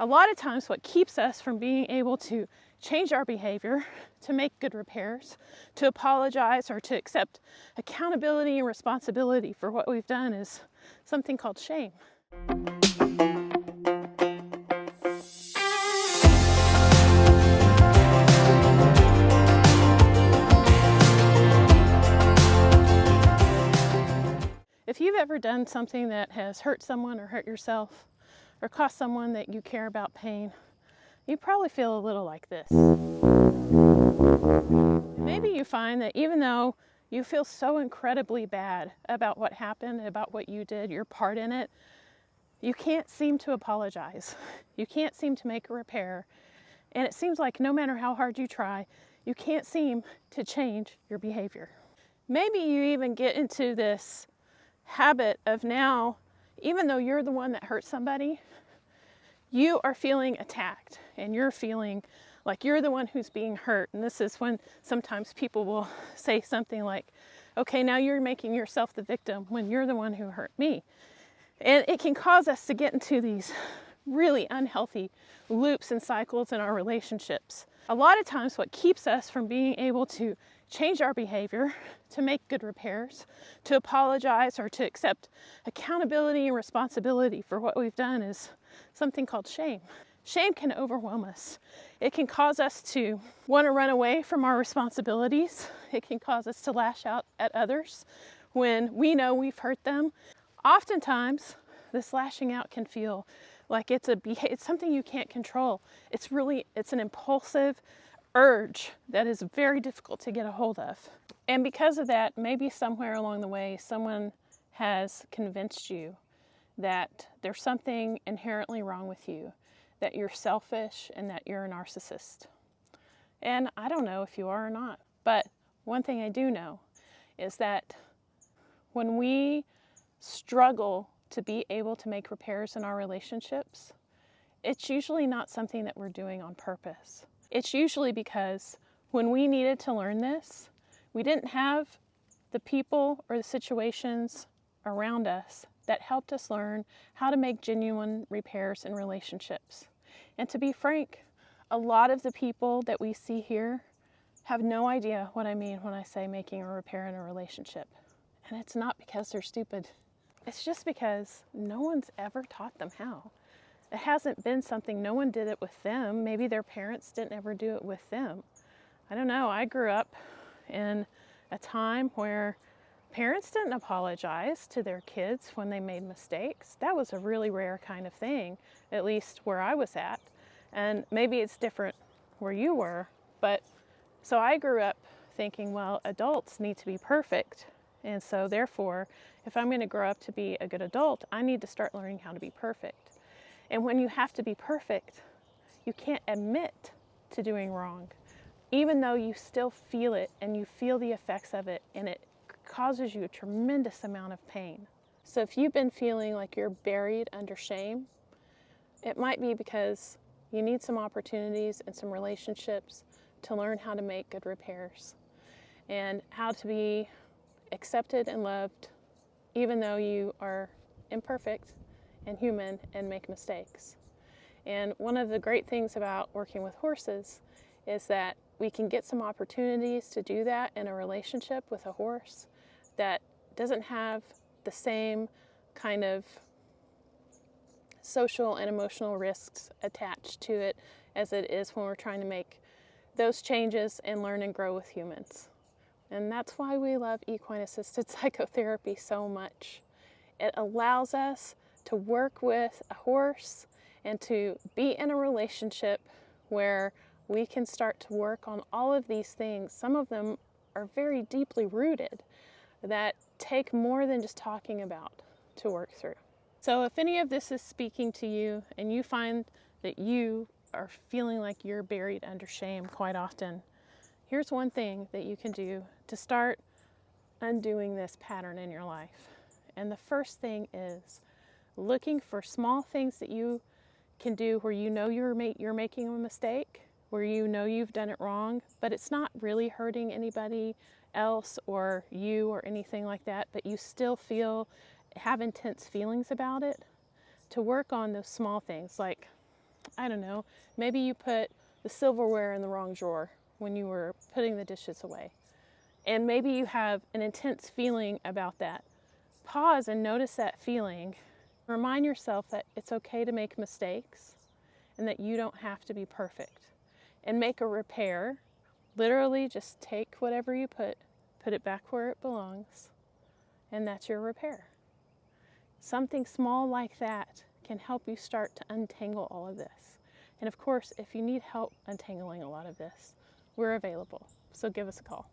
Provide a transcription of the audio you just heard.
A lot of times what keeps us from being able to change our behavior, to make good repairs, to apologize, or to accept accountability and responsibility for what we've done is something called shame. If you've ever done something that has hurt someone or hurt yourself, or caused someone that you care about pain, you probably feel a little like this. Maybe you find that even though you feel so incredibly bad about what happened, about what you did, your part in it, you can't seem to apologize. You can't seem to make a repair. And it seems like no matter how hard you try, you can't seem to change your behavior. Maybe you even get into this habit of now, even though you're the one that hurt somebody, you are feeling attacked and you're feeling like you're the one who's being hurt. And this is when sometimes people will say something like, okay, now you're making yourself the victim when you're the one who hurt me. And it can cause us to get into these really unhealthy loops and cycles in our relationships. A lot of times what keeps us from being able to change our behavior, to make good repairs, to apologize, or to accept accountability and responsibility for what we've done is something called shame. Shame can overwhelm us. It can cause us to want to run away from our responsibilities. It can cause us to lash out at others when we know we've hurt them. Oftentimes, this lashing out can feel like it's something you can't control. It's an impulsive urge that is very difficult to get a hold of. And because of that, maybe somewhere along the way, someone has convinced you that there's something inherently wrong with you, that you're selfish and that you're a narcissist. And I don't know if you are or not, but one thing I do know is that when we struggle to be able to make repairs in our relationships, it's usually not something that we're doing on purpose. It's usually because when we needed to learn this, we didn't have the people or the situations around us that helped us learn how to make genuine repairs in relationships. And to be frank, a lot of the people that we see here have no idea what I mean when I say making a repair in a relationship. And it's not because they're stupid. It's just because no one's ever taught them how. It hasn't been something, no one did it with them. Maybe their parents didn't ever do it with them. I don't know, I grew up in a time where parents didn't apologize to their kids when they made mistakes. That was a really rare kind of thing, at least where I was at. And maybe it's different where you were, but so I grew up thinking, well, adults need to be perfect. And so therefore, if I'm going to grow up to be a good adult, I need to start learning how to be perfect. And when you have to be perfect, you can't admit to doing wrong, even though you still feel it and you feel the effects of it, and it causes you a tremendous amount of pain. So if you've been feeling like you're buried under shame, it might be because you need some opportunities and some relationships to learn how to make good repairs and how to be accepted and loved, even though you are imperfect and human and make mistakes. And one of the great things about working with horses is that we can get some opportunities to do that in a relationship with a horse that doesn't have the same kind of social and emotional risks attached to it as it is when we're trying to make those changes and learn and grow with humans. And that's why we love equine-assisted psychotherapy so much. It allows us to work with a horse and to be in a relationship where we can start to work on all of these things. Some of them are very deeply rooted that take more than just talking about to work through. So if any of this is speaking to you and you find that you are feeling like you're buried under shame quite often, here's one thing that you can do to start undoing this pattern in your life. And the first thing is looking for small things that you can do where you know you're making a mistake, where you know you've done it wrong, but it's not really hurting anybody else or you or anything like that, but you still have intense feelings about it. To work on those small things like, I don't know, maybe you put the silverware in the wrong drawer when you were putting the dishes away. And maybe you have an intense feeling about that. Pause and notice that feeling. Remind yourself that it's okay to make mistakes and that you don't have to be perfect. And make a repair. Literally just take whatever you put it back where it belongs, and that's your repair. Something small like that can help you start to untangle all of this. And of course, if you need help untangling a lot of this, we're available. So give us a call.